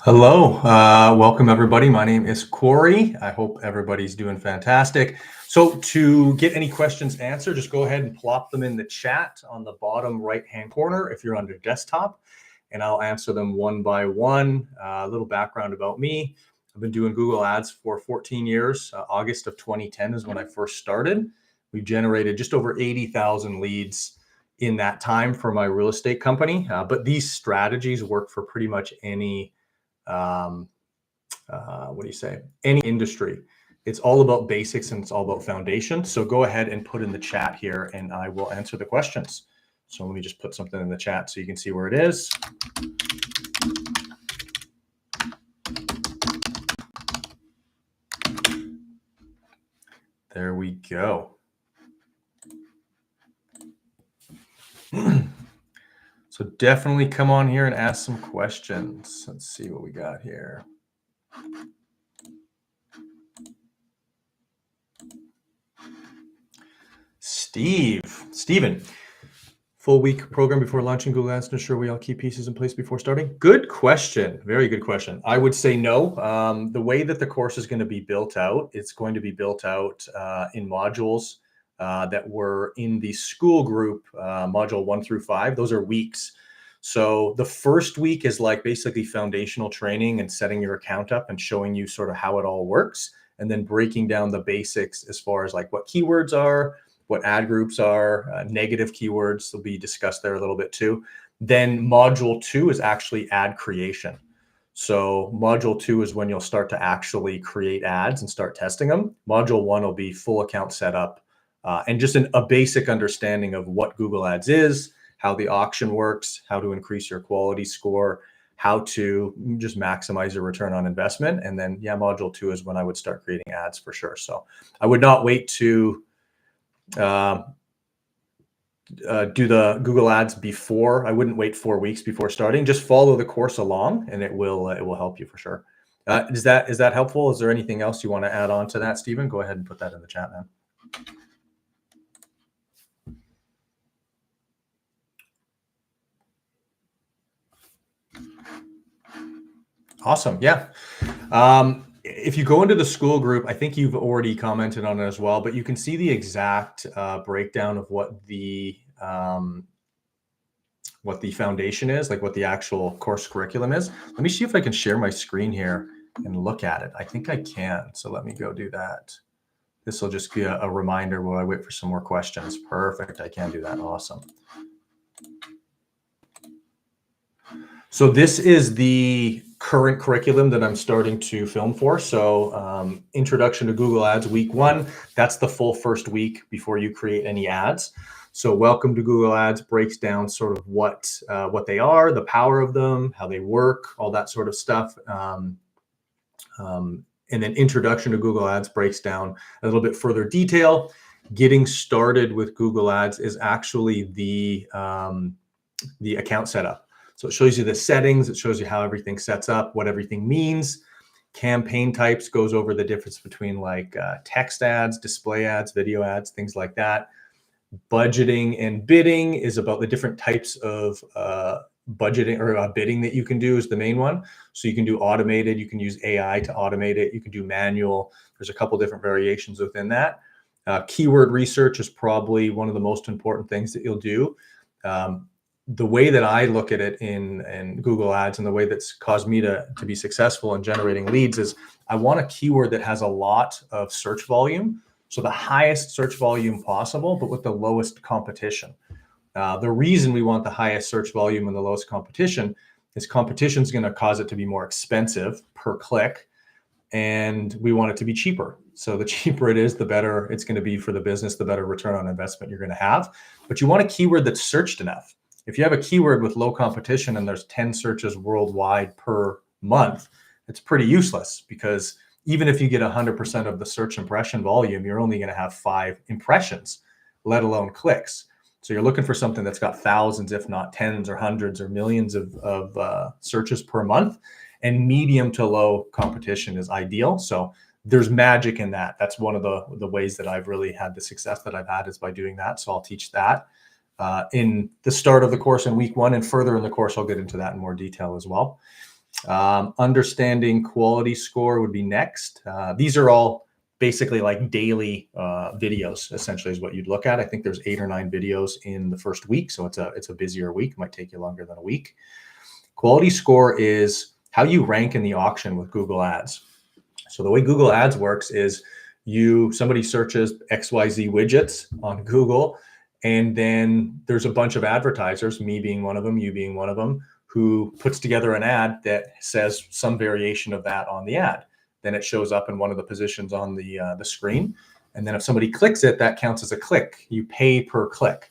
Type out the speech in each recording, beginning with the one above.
Hello, welcome everybody. My name is Kory. I hope everybody's doing fantastic. So to get any questions answered, just go ahead and plop them in the chat on the bottom right-hand corner if you're on your desktop, and I'll answer them one by one. A little background about me. I've been doing Google Ads for 14 years. August of 2010 is when I first started. We've generated just over 80,000 leads in that time for my real estate company, but these strategies work for pretty much any any industry. It's all about basics and it's all about foundation. So go ahead and put in the chat here and I will answer the questions. So let me just put something in the chat so you can see where it is. There we go. So definitely come on here and ask some questions. Let's see what we got here. Steven, full week program before launching Google Ads to ensure we all key pieces in place before starting? Good question. Very good question. I would say no. The way that the course is going to be built out, it's going to be built out in modules that were in the school group, module 1 through 5. Those are weeks. So the first week is like basically foundational training and setting your account up and showing you sort of how it all works, and then breaking down the basics as far as like what keywords are, what ad groups are, negative keywords will be discussed there a little bit too. Then module 2 is actually ad creation. So module 2 is when you'll start to actually create ads and start testing them. Module 1 will be full account setup and just a basic understanding of what Google Ads is, how the auction works, how to increase your quality score, how to just maximize your return on investment. And then, yeah, module 2 is when I would start creating ads for sure. So I would not wait to do the Google Ads before. I wouldn't wait 4 weeks before starting. Just follow the course along and it will help you for sure. Is that helpful? Is there anything else you want to add on to that, Stephen? Go ahead and put that in the chat now. Awesome. Yeah. If you go into the school group, I think you've already commented on it as well, but you can see the exact breakdown of what the foundation is, like what the actual course curriculum is. Let me see if I can share my screen here and look at it. I think I can. So let me go do that. This will just be a reminder while I wait for some more questions. Perfect. I can do that. Awesome. So this is the current curriculum that I'm starting to film for. So introduction to Google Ads week 1, that's the full first week before you create any ads. So welcome to Google Ads breaks down sort of what they are, the power of them, how they work, all that sort of stuff. And then introduction to Google Ads breaks down a little bit further detail. Getting started with Google Ads is actually the account setup. So it shows you the settings, it shows you how everything sets up, what everything means. Campaign types goes over the difference between like text ads, display ads, video ads, things like that. Budgeting and bidding is about the different types of budgeting or bidding that you can do is the main one. So you can do automated, you can use AI to automate it, you can do manual. There's a couple different variations within that. Keyword research is probably one of the most important things that you'll do. The way that I look at it in Google Ads and the way that's caused me to be successful in generating leads is I want a keyword that has a lot of search volume. So the highest search volume possible, but with the lowest competition. The reason we want the highest search volume and the lowest competition is competition is going to cause it to be more expensive per click. And we want it to be cheaper. So the cheaper it is, the better it's going to be for the business, the better return on investment you're going to have. But you want a keyword that's searched enough. If you have a keyword with low competition and there's 10 searches worldwide per month, it's pretty useless because even if you get 100% of the search impression volume, you're only going to have 5 impressions, let alone clicks. So you're looking for something that's got thousands, if not tens or hundreds or millions of searches per month, and medium to low competition is ideal. So there's magic in that. That's one of the ways that I've really had the success that I've had is by doing that. So I'll teach that in the start of the course in week 1, and further in the course, I'll get into that in more detail as well. Understanding quality score would be next. These are all basically like daily videos, essentially, is what you'd look at. I think there's 8 or 9 videos in the first week, so it's a busier week. It might take you longer than a week. Quality score is how you rank in the auction with Google Ads. So the way Google Ads works is somebody searches XYZ widgets on Google, and then there's a bunch of advertisers, me being one of them, you being one of them, who puts together an ad that says some variation of that on the ad. Then it shows up in one of the positions on the screen. And then if somebody clicks it, that counts as a click. You pay per click.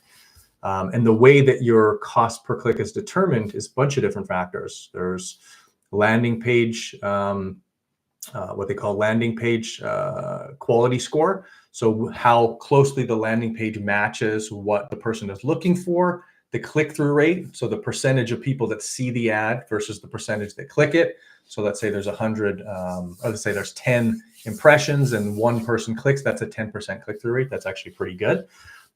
And the way that your cost per click is determined is a bunch of different factors. There's landing page, what they call landing page quality score. So how closely the landing page matches what the person is looking for. The click-through rate, so the percentage of people that see the ad versus the percentage that click it. So let's say there's 100, or let's say there's 10 impressions and one person clicks, that's a 10% click-through rate. That's actually pretty good.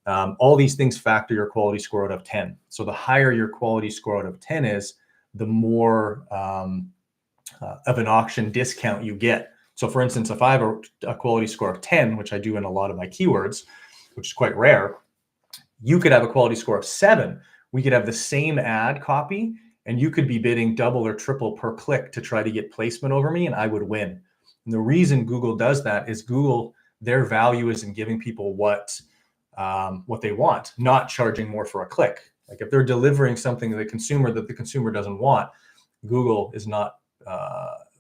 All these things factor your quality score out of 10. So the higher your quality score out of 10 is, the more of an auction discount you get. So for instance, if I have a quality score of 10, which I do in a lot of my keywords, which is quite rare, you could have a quality score of 7. We could have the same ad copy, and you could be bidding double or triple per click to try to get placement over me, and I would win. And the reason Google does that is Google, their value is in giving people what they want, not charging more for a click. Like if they're delivering something to the consumer that the consumer doesn't want, Google is not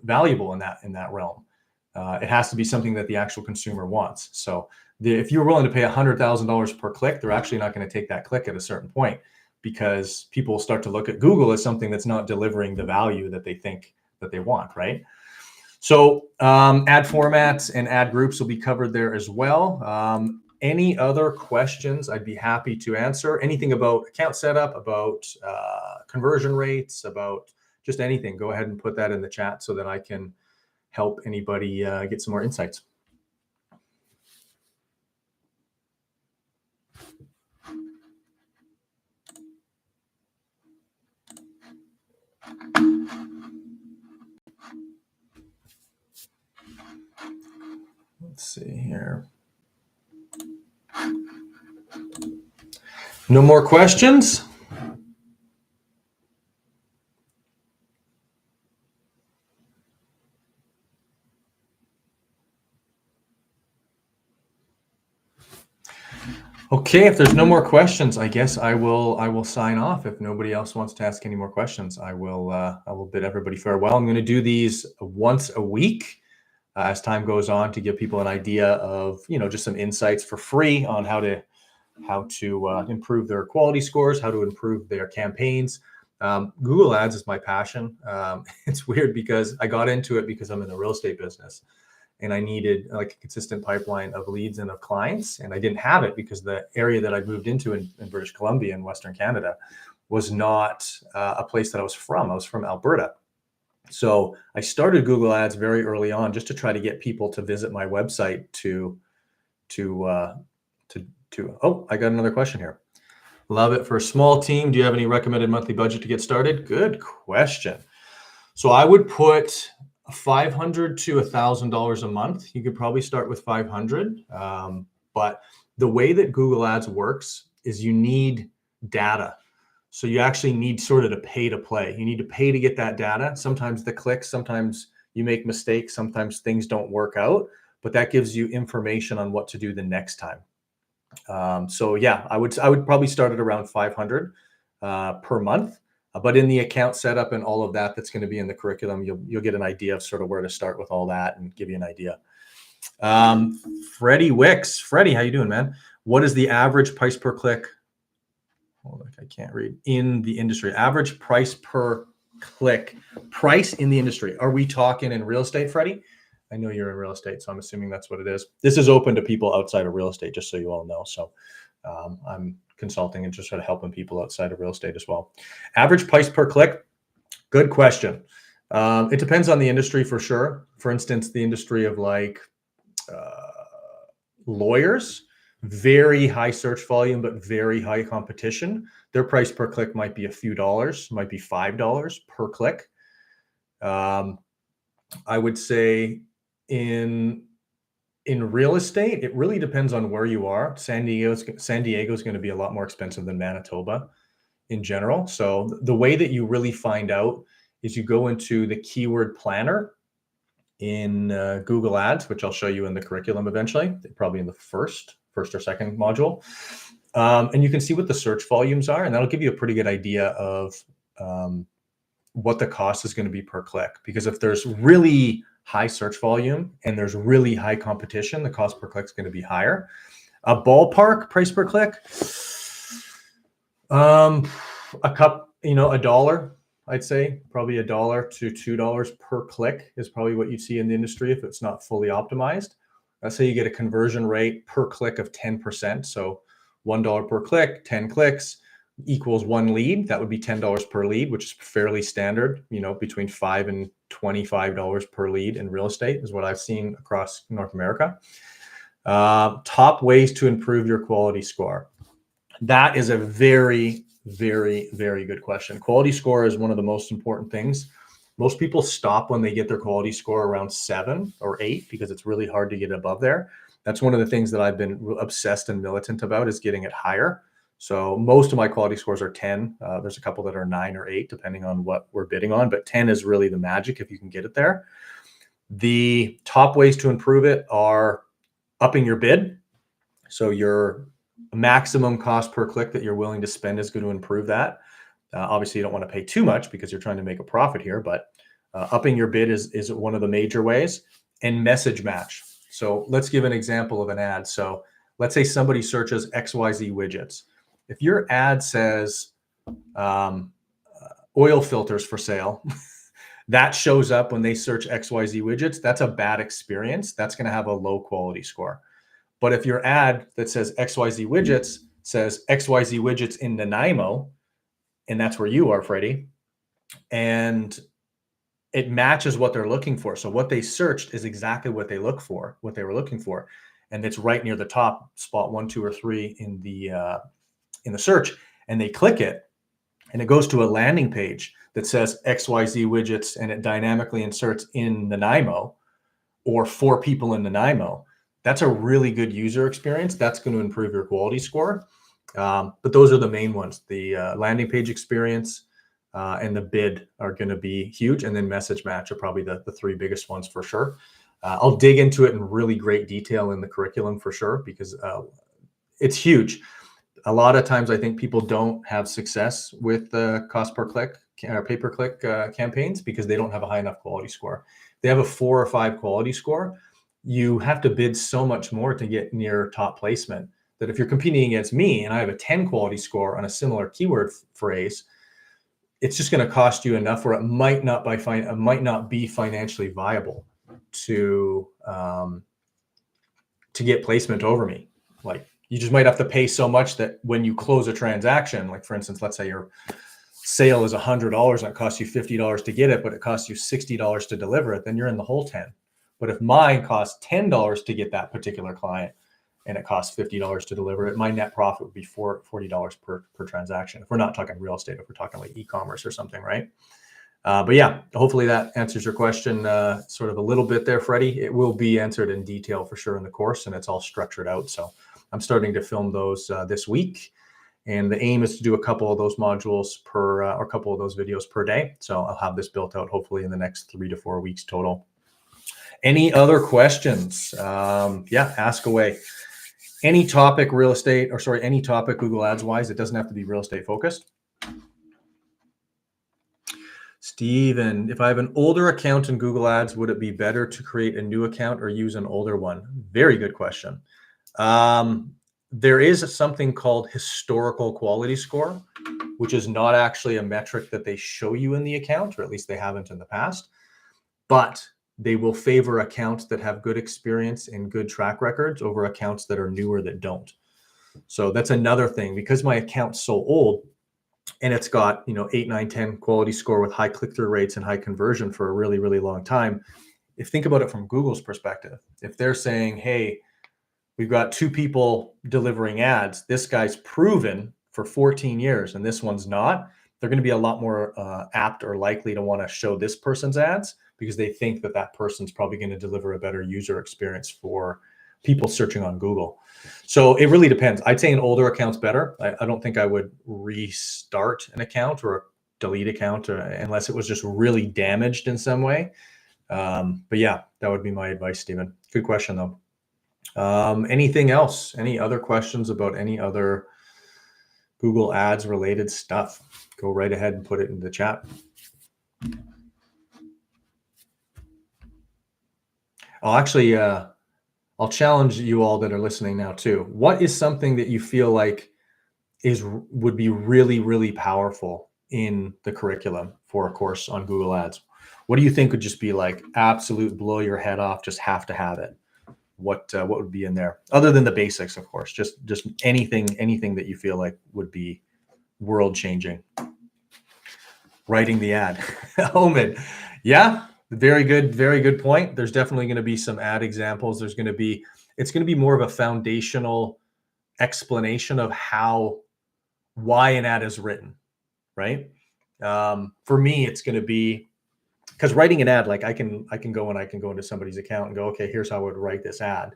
valuable in that realm. It has to be something that the actual consumer wants. So if you're willing to pay $100,000 per click, they're actually not going to take that click at a certain point, because people start to look at Google as something that's not delivering the value that they think that they want, right? So ad formats and ad groups will be covered there as well. Any other questions I'd be happy to answer. Anything about account setup, about conversion rates, about just anything, go ahead and put that in the chat so that I can help anybody get some more insights. Let's see here. No more questions? Okay, if there's no more questions, I guess I will sign off. If nobody else wants to ask any more questions, I will bid everybody farewell. I'm going to do these once a week as time goes on, to give people an idea of, just some insights for free on how to improve their quality scores, how to improve their campaigns. Google Ads is my passion. It's weird because I got into it because I'm in the real estate business, and I needed like a consistent pipeline of leads and of clients. And I didn't have it because the area that I moved into in British Columbia in Western Canada was not a place that I was from. I was from Alberta. So I started Google Ads very early on, just to try to get people to visit my website oh, I got another question here. Love it for a small team. Do you have any recommended monthly budget to get started? Good question. So I would put $500 to $1,000 a month. You could probably start with 500. But the way that Google Ads works is you need data. So you actually need sort of to pay to play. You need to pay to get that data. Sometimes the clicks, sometimes you make mistakes, sometimes things don't work out, but that gives you information on what to do the next time. So yeah, I would probably start at around 500 per month. But in the account setup and all of that, that's going to be in the curriculum, you'll get an idea of sort of where to start with all that and give you an idea. Freddie Wicks. Freddie, how you doing, man? What is the average price per click? Hold on, I can't read. In the industry, average price per click, price in the industry. Are we talking in real estate, Freddie? I know you're in real estate, so I'm assuming that's what it is. This is open to people outside of real estate, just so you all know. So I'm consulting and just sort of helping people outside of real estate as well. Average price per click, good question. It depends on the industry for sure. For instance, the industry of like lawyers, very high search volume, but very high competition. Their price per click might be a few dollars, might be $5 per click. I would say in real estate, it really depends on where you are. San Diego is going to be a lot more expensive than Manitoba in general. So the way that you really find out is you go into the keyword planner in Google Ads, which I'll show you in the curriculum eventually, probably in the first or second module. And you can see what the search volumes are, and that'll give you a pretty good idea of what the cost is going to be per click. Because if there's really high search volume and there's really high competition, the cost per click is going to be higher. A ballpark price per click, $1, I'd say probably $1 to $2 per click is probably what you'd see in the industry if it's not fully optimized. Let's say you get a conversion rate per click of 10%. So $1 per click, 10 clicks equals 1 lead. That would be $10 per lead, which is fairly standard, between $5 and $25 per lead in real estate is what I've seen across North America. Top ways to improve your quality score. That is a very, very, very good question. Quality score is one of the most important things. Most people stop when they get their quality score around 7 or 8 because it's really hard to get above there. That's one of the things that I've been obsessed and militant about, is getting it higher. So most of my quality scores are 10. There's a couple that are 9 or 8, depending on what we're bidding on, but 10 is really the magic if you can get it there. The top ways to improve it are upping your bid. So your maximum cost per click that you're willing to spend is going to improve that. Obviously, you don't want to pay too much because you're trying to make a profit here, but upping your bid is one of the major ways. And message match. So let's give an example of an ad. So let's say somebody searches XYZ widgets. If your ad says oil filters for sale, that shows up when they search XYZ widgets. That's a bad experience. That's going to have a low quality score. But if your ad that says XYZ widgets says XYZ widgets in Nanaimo, and that's where you are, Freddie, and it matches what they're looking for. So what they searched is exactly what they were looking for. And it's right near the top, spot 1, 2, or 3 in the search. And they click it, and it goes to a landing page that says XYZ widgets, and it dynamically inserts in Nanaimo or for people in Nanaimo. That's a really good user experience. That's going to improve your quality score. But those are the main ones. The landing page experience and the bid are going to be huge. And then message match are probably the 3 biggest ones for sure. I'll dig into it in really great detail in the curriculum for sure, because it's huge. A lot of times I think people don't have success with cost per click or pay-per-click campaigns because they don't have a high enough quality score. If they have a 4 or 5 quality score, you have to bid so much more to get near top placement that if you're competing against me and I have a 10 quality score on a similar keyword phrase, it's just going to cost you enough where it might not be financially viable to get placement over me. Like, you just might have to pay so much that when you close a transaction, like for instance, let's say your sale is $100 and it costs you $50 to get it, but it costs you $60 to deliver it, then you're in the whole 10. But if mine costs $10 to get that particular client and it costs $50 to deliver it, my net profit would be $40 per transaction. If we're not talking real estate, if we're talking like e-commerce or something, right? But yeah, hopefully that answers your question sort of a little bit there, Freddie. It will be answered in detail for sure in the course, and it's all structured out. So I'm starting to film those this week. And the aim is to do a couple of those modules or a couple of those videos per day. So I'll have this built out hopefully in the next 3 to 4 weeks total. Any other questions? Yeah, ask away. Any topic any topic Google Ads wise, it doesn't have to be real estate focused. Steven, if I have an older account in Google Ads, would it be better to create a new account or use an older one? Very good question. There is something called historical quality score, which is not actually a metric that they show you in the account, or at least they haven't in the past, but they will favor accounts that have good experience and good track records over accounts that are newer that don't. So that's another thing. Because my account's so old and it's got 8, 9, 10 quality score with high click-through rates and high conversion for a really, really long time. Think about it from Google's perspective. If they're saying, hey, we've got 2 people delivering ads, this guy's proven for 14 years and this one's not, they're going to be a lot more apt or likely to want to show this person's ads because they think that that person's probably going to deliver a better user experience for people searching on Google. So it really depends. I'd say an older account's better. I don't think I would restart an account or delete account unless it was just really damaged in some way. But yeah, that would be my advice, Stephen. Good question though. Anything else? Any other questions about any other Google Ads related stuff? Go right ahead and put it in the chat. I'll challenge you all that are listening now too. What is something that you feel like would be really, really powerful in the curriculum for a course on Google Ads? What do you think would just be like absolute blow your head off, just have to have it? What would be in there other than the basics, of course? Just anything that you feel like would be world changing. Writing the ad. Omen. Yeah, very good point. There's definitely going to be some ad examples. It's going to be more of a foundational explanation of why an ad is written, right? For me, it's going to be, because writing an ad, like I can go into somebody's account and go, okay, here's how I would write this ad.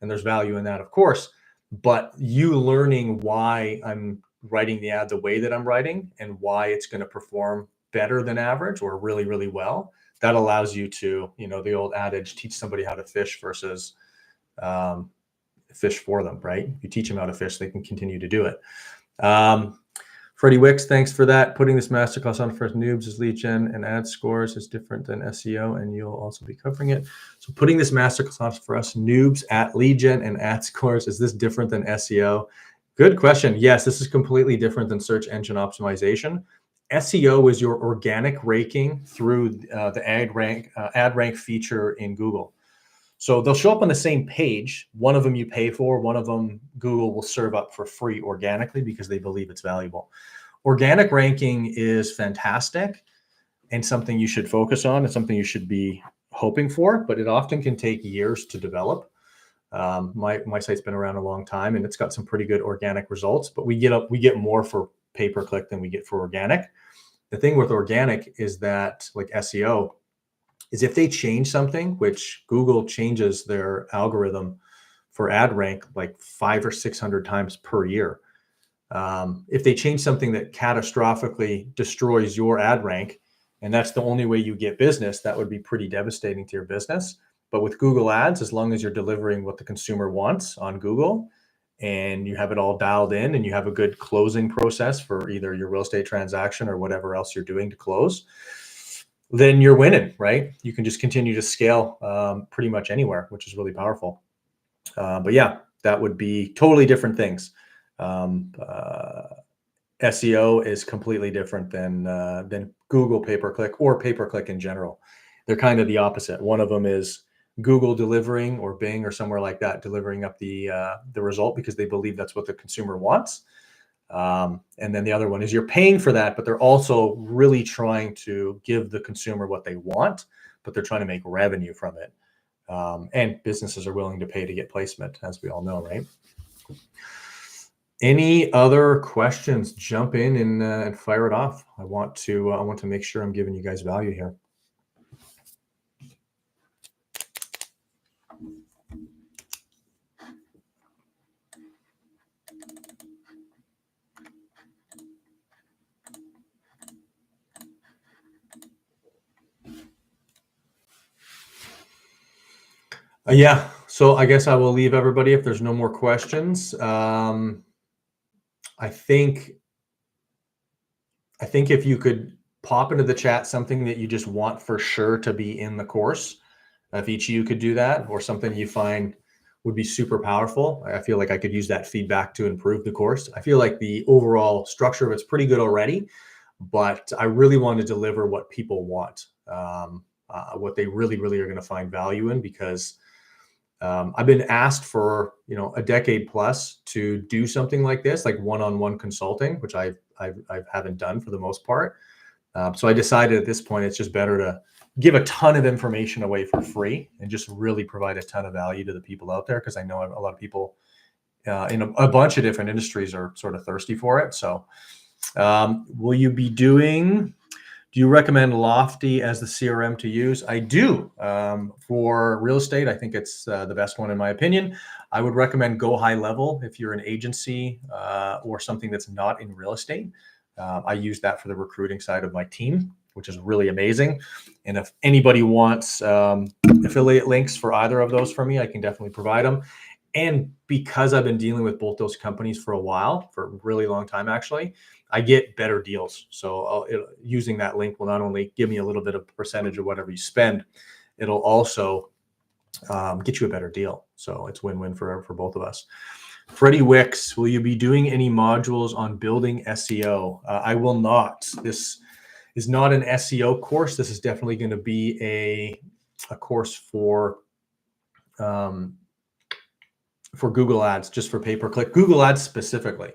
And there's value in that, of course, but you learning why I'm writing the ad the way that I'm writing and why it's going to perform better than average or really, really well, that allows you to, the old adage, teach somebody how to fish versus fish for them, right? You teach them how to fish, they can continue to do it. Freddie Wicks, thanks for that. Putting this masterclass on for noobs is lead gen and ad scores is different than SEO, and you'll also be covering it. So putting this masterclass on for us noobs at lead gen and ad scores, is this different than SEO? Good question. Yes, this is completely different than search engine optimization. SEO is your organic ranking through the ad rank feature in Google. So they'll show up on the same page. One of them you pay for, one of them Google will serve up for free organically because they believe it's valuable. Organic ranking is fantastic and something you should focus on and something you should be hoping for, but it often can take years to develop. My site's been around a long time and it's got some pretty good organic results, but we get more for pay-per-click than we get for organic. The thing with organic is that, like SEO, is if they change something, which Google changes their algorithm for ad rank like 500 or 600 times per year. If they change something that catastrophically destroys your ad rank, and that's the only way you get business, that would be pretty devastating to your business. But with Google Ads, as long as you're delivering what the consumer wants on Google and you have it all dialed in and you have a good closing process for either your real estate transaction or whatever else you're doing to close, then you're winning, right? You can just continue to scale pretty much anywhere, which is really powerful. But yeah, that would be totally different things. SEO is completely different than Google pay-per-click or pay-per-click in general. They're kind of the opposite. One of them is Google delivering, or Bing or somewhere like that, delivering up the result because they believe that's what the consumer wants. And then the other one is you're paying for that, but they're also really trying to give the consumer what they want, but they're trying to make revenue from it. And businesses are willing to pay to get placement, as we all know, right? Any other questions? Jump in and fire it off. I want to make sure I'm giving you guys value here. Yeah, so I guess I will leave everybody if there's no more questions. I think if you could pop into the chat something that you just want for sure to be in the course, if each of you could do that, or something you find would be super powerful, I feel like I could use that feedback to improve the course. I feel like the overall structure of it's pretty good already, but I really want to deliver what people want, what they really, really are going to find value in, because I've been asked for a decade plus to do something like this, like one-on-one consulting, which I haven't done for the most part. So I decided at this point it's just better to give a ton of information away for free and just really provide a ton of value to the people out there, because I know a lot of people in a bunch of different industries are sort of thirsty for it. So Will you be doing... Do you recommend Lofty as the CRM to use? I do. For real estate, I think it's the best one in my opinion. I would recommend Go High Level if you're an agency or something that's not in real estate. I use that for the recruiting side of my team, which is really amazing. And if anybody wants affiliate links for either of those for me, I can definitely provide them. And because I've been dealing with both those companies for a while, for a really long time actually, I get better deals. So using that link will not only give me a little bit of percentage of whatever you spend, it'll also get you a better deal. So it's win-win for both of us. Freddie Wicks, will you be doing any modules on building SEO? I will not. This is not an SEO course. This is definitely going to be a course for Google Ads, just for pay-per-click. Google Ads specifically.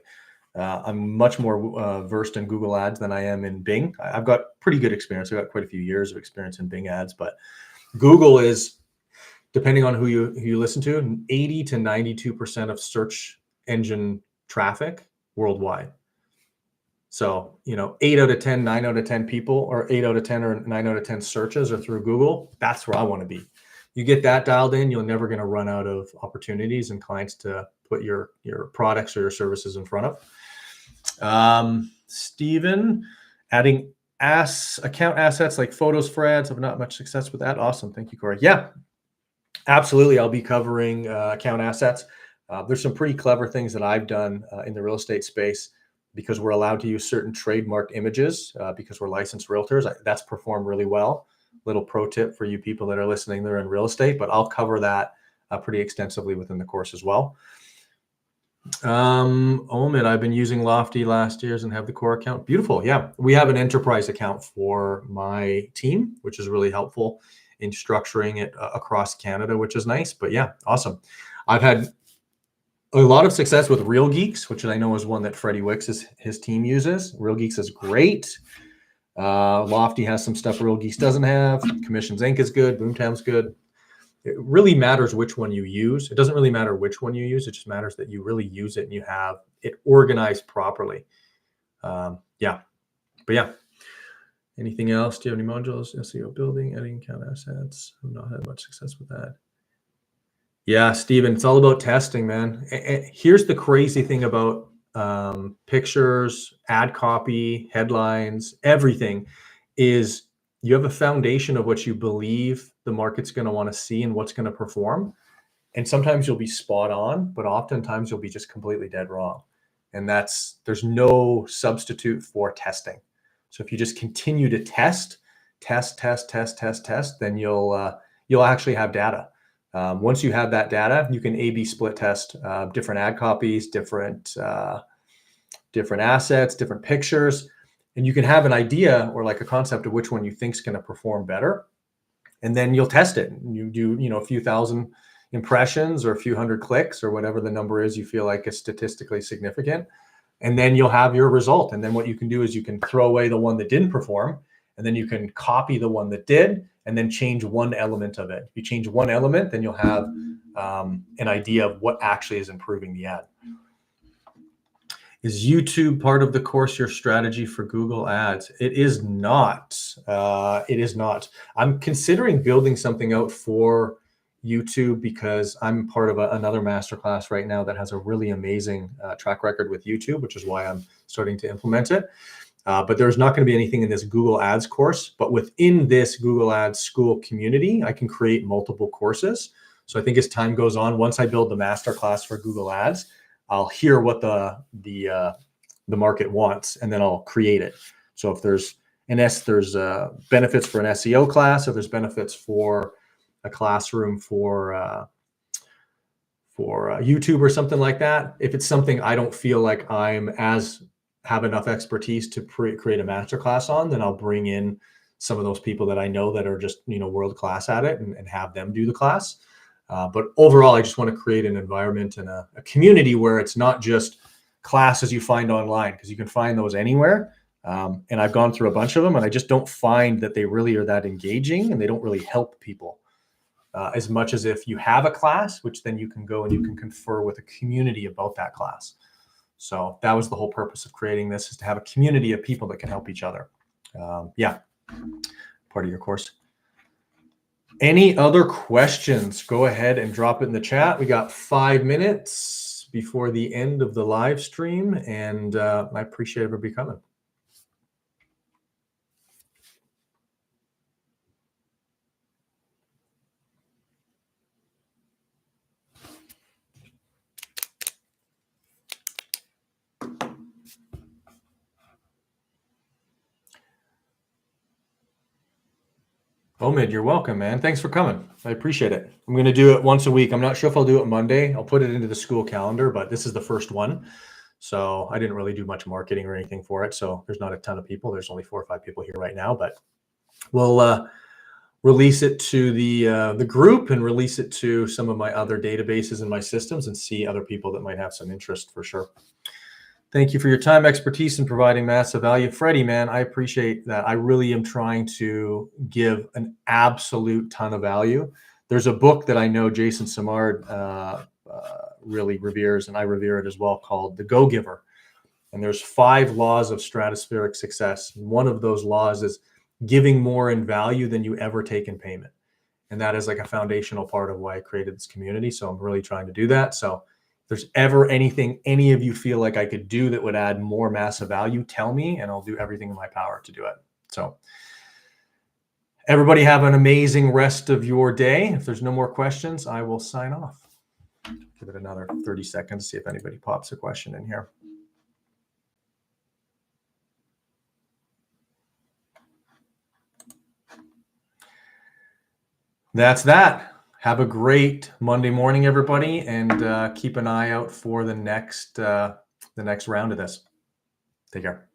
I'm much more versed in Google Ads than I am in Bing. I've got pretty good experience. I've got quite a few years of experience in Bing Ads, but Google is, depending on who you listen to, 80 to 92% of search engine traffic worldwide. So, 8 out of 10, 9 out of 10 people, or 8 out of 10 or 9 out of 10 searches are through Google. That's where I want to be. You get that dialed in, you're never going to run out of opportunities and clients to put your products or your services in front of. Steven, adding account assets like photos for ads. Have not much success with that. Awesome. Thank you, Kory. Yeah, absolutely. I'll be covering account assets. There's some pretty clever things that I've done in the real estate space because we're allowed to use certain trademarked images because we're licensed realtors. That's performed really well. Little pro tip for you people that are listening, they're in real estate, but I'll cover that pretty extensively within the course as well. Omid, I've been using Lofty last years and have the core account. Beautiful. Yeah, we have an enterprise account for my team, which is really helpful in structuring it across Canada, which is nice. But yeah, awesome. I've had a lot of success with Real Geeks, which I know is one that Freddie Wicks his team uses. Real Geeks is great. Lofty has some stuff Real Geeks doesn't have. Commissions Inc. is good. Boomtown's good. It really matters which one you use. It doesn't really matter which one you use. It just matters that you really use it and you have it organized properly. Yeah. But yeah. Anything else? Do you have any modules? SEO building, editing account assets. I've not had much success with that. Yeah, Steven, it's all about testing, man. Here's the crazy thing about pictures, ad copy, headlines, everything is you have a foundation of what you believe the market's going to want to see and what's going to perform. And sometimes you'll be spot on, but oftentimes you'll be just completely dead wrong. And there's no substitute for testing. So if you just continue to test, then you'll actually have data. Once you have that data, you can A/B split test different ad copies, different assets, different pictures, and you can have an idea or like a concept of which one you think is going to perform better. And then you'll test it. You do, a few thousand impressions or a few hundred clicks or whatever the number is you feel like is statistically significant. And then you'll have your result. And then what you can do is you can throw away the one that didn't perform, and then you can copy the one that did, and then change one element of it. If you change one element, then you'll have an idea of what actually is improving the ad. Is YouTube part of the course your strategy for Google Ads? It is not. It is not. I'm considering building something out for YouTube because I'm part of another masterclass right now that has a really amazing track record with YouTube, which is why I'm starting to implement it. But there's not going to be anything in this Google Ads course. But within this Google Ads school community, I can create multiple courses. So I think as time goes on, once I build the masterclass for Google Ads, I'll hear what the market wants, and then I'll create it. So if there's benefits for an SEO class, if there's benefits for a classroom for YouTube or something like that, if it's something I don't feel like have enough expertise to create a masterclass on, then I'll bring in some of those people that I know that are just world class at it and have them do the class. But overall, I just want to create an environment and a community where it's not just classes you find online, because you can find those anywhere. And I've gone through a bunch of them, and I just don't find that they really are that engaging, and they don't really help people as much as if you have a class, which then you can go and you can confer with a community about that class. So that was the whole purpose of creating this, is to have a community of people that can help each other. Yeah, part of your course. Any other questions? Go ahead and drop it in the chat. We got 5 minutes before the end of the live stream, and I appreciate everybody coming. Omid, you're welcome, man. Thanks for coming. I appreciate it. I'm going to do it once a week. I'm not sure if I'll do it Monday. I'll put it into the school calendar, but this is the first one. So I didn't really do much marketing or anything for it. So there's not a ton of people. There's only 4 or 5 people here right now, but we'll release it to the group and release it to some of my other databases in my systems and see other people that might have some interest for sure. Thank you for your time, expertise, and providing massive value. Freddie, man, I appreciate that. I really am trying to give an absolute ton of value. There's a book that I know Jason Simard really reveres, and I revere it as well, called The Go-Giver. And there's 5 laws of stratospheric success. And one of those laws is giving more in value than you ever take in payment. And that is like a foundational part of why I created this community. So I'm really trying to do that. So if there's ever anything any of you feel like I could do that would add more massive value, tell me, and I'll do everything in my power to do it. So everybody have an amazing rest of your day. If there's no more questions, I will sign off. Give it another 30 seconds, see if anybody pops a question in here. That's that. Have a great Monday morning, everybody, and keep an eye out for the next round of this. Take care.